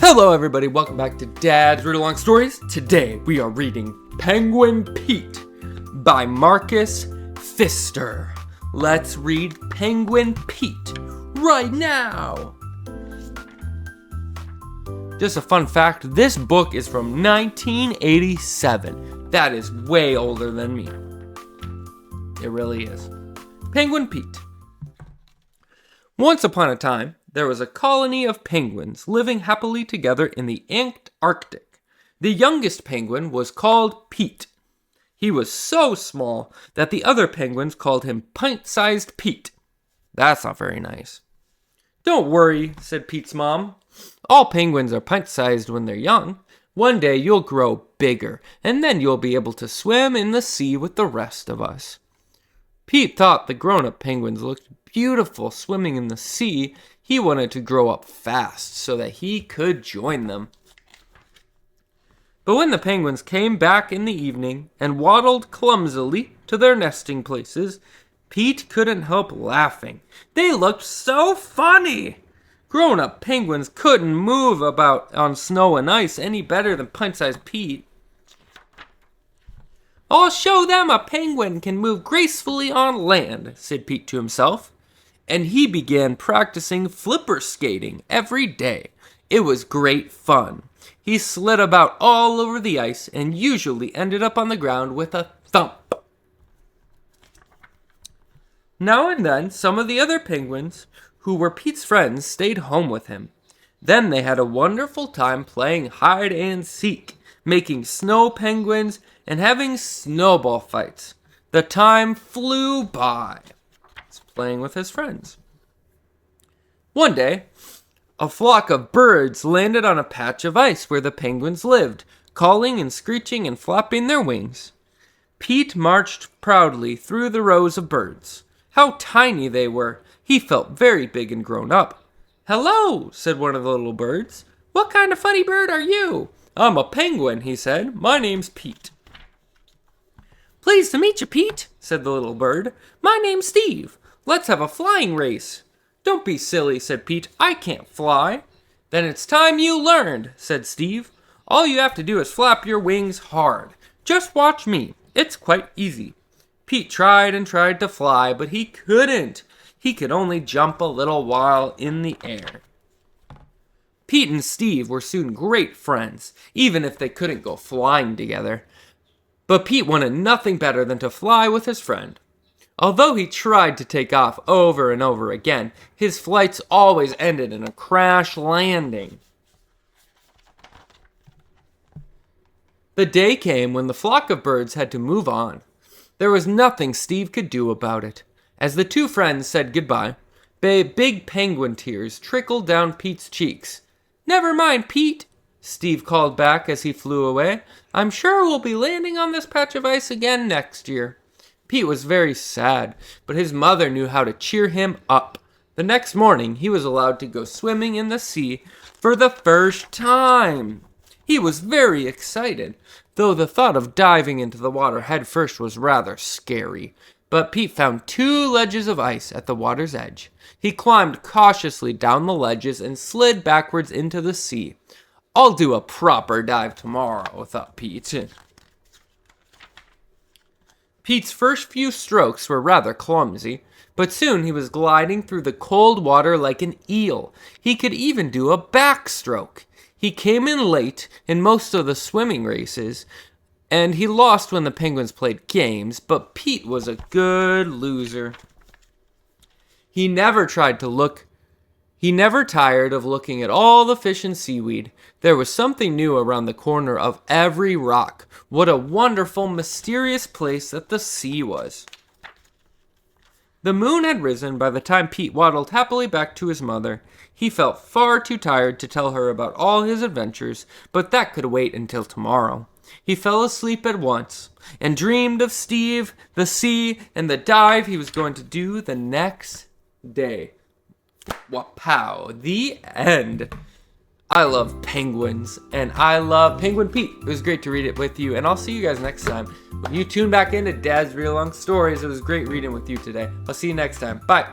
Hello everybody, welcome back to Dad's Read Along Stories. Today we are reading Penguin Pete by Marcus Pfister. Let's read Penguin Pete right now. Just a fun fact, this book is from 1987. That is way older than me. It really is. Penguin Pete. Once upon a time, there was a colony of penguins living happily together in the Antarctic. The youngest penguin was called Pete. He was so small that the other penguins called him Pint-Sized Pete. That's not very nice. Don't worry, said Pete's mom. All penguins are pint-sized when they're young. One day you'll grow bigger, and then you'll be able to swim in the sea with the rest of us. Pete thought the grown-up penguins looked beautiful swimming in the sea. He wanted to grow up fast so that he could join them. But when the penguins came back in the evening and waddled clumsily to their nesting places, Pete couldn't help laughing. They looked so funny! Grown-up penguins couldn't move about on snow and ice any better than Pint-Sized Pete. I'll show them a penguin can move gracefully on land, said Pete to himself. And he began practicing flipper skating every day. It was great fun. He slid about all over the ice and usually ended up on the ground with a thump. Now and then, some of the other penguins, who were Pete's friends, stayed home with him. Then they had a wonderful time playing hide and seek, making snow penguins, and having snowball fights. The time flew by. Playing with his friends. One day, a flock of birds landed on a patch of ice where the penguins lived, calling and screeching and flapping their wings. Pete marched proudly through the rows of birds. How tiny they were! He felt very big and grown up. Hello, said one of the little birds. What kind of funny bird are you? I'm a penguin, he said. My name's Pete. Pleased to meet you, Pete, said the little bird. My name's Steve. Let's have a flying race. Don't be silly, said Pete. I can't fly. Then it's time you learned, said Steve. All you have to do is flap your wings hard. Just watch me. It's quite easy. Pete tried and tried to fly, but he couldn't. He could only jump a little while in the air. Pete and Steve were soon great friends, even if they couldn't go flying together. But Pete wanted nothing better than to fly with his friend. Although he tried to take off over and over again, his flights always ended in a crash landing. The day came when the flock of birds had to move on. There was nothing Steve could do about it. As the two friends said goodbye, big penguin tears trickled down Pete's cheeks. Never mind, Pete, Steve called back as he flew away. I'm sure we'll be landing on this patch of ice again next year. Pete was very sad, but his mother knew how to cheer him up. The next morning, he was allowed to go swimming in the sea for the first time. He was very excited, though the thought of diving into the water head first was rather scary. But Pete found 2 ledges of ice at the water's edge. He climbed cautiously down the ledges and slid backwards into the sea. I'll do a proper dive tomorrow, thought Pete. Pete's first few strokes were rather clumsy, but soon he was gliding through the cold water like an eel. He could even do a backstroke. He came in late in most of the swimming races, and he lost when the penguins played games, but Pete was a good loser. He never tired of looking at all the fish and seaweed. There was something new around the corner of every rock. What a wonderful, mysterious place that the sea was. The moon had risen by the time Pete waddled happily back to his mother. He felt far too tired to tell her about all his adventures, but that could wait until tomorrow. He fell asleep at once and dreamed of Steve, the sea, and the dive he was going to do the next day. Wow, the end. I love penguins, and I love Penguin Pete. It was great to read it with you, and I'll see you guys next time. When you tune back into Dad's Read Along Stories, it was great reading with you today. I'll see you next time. Bye.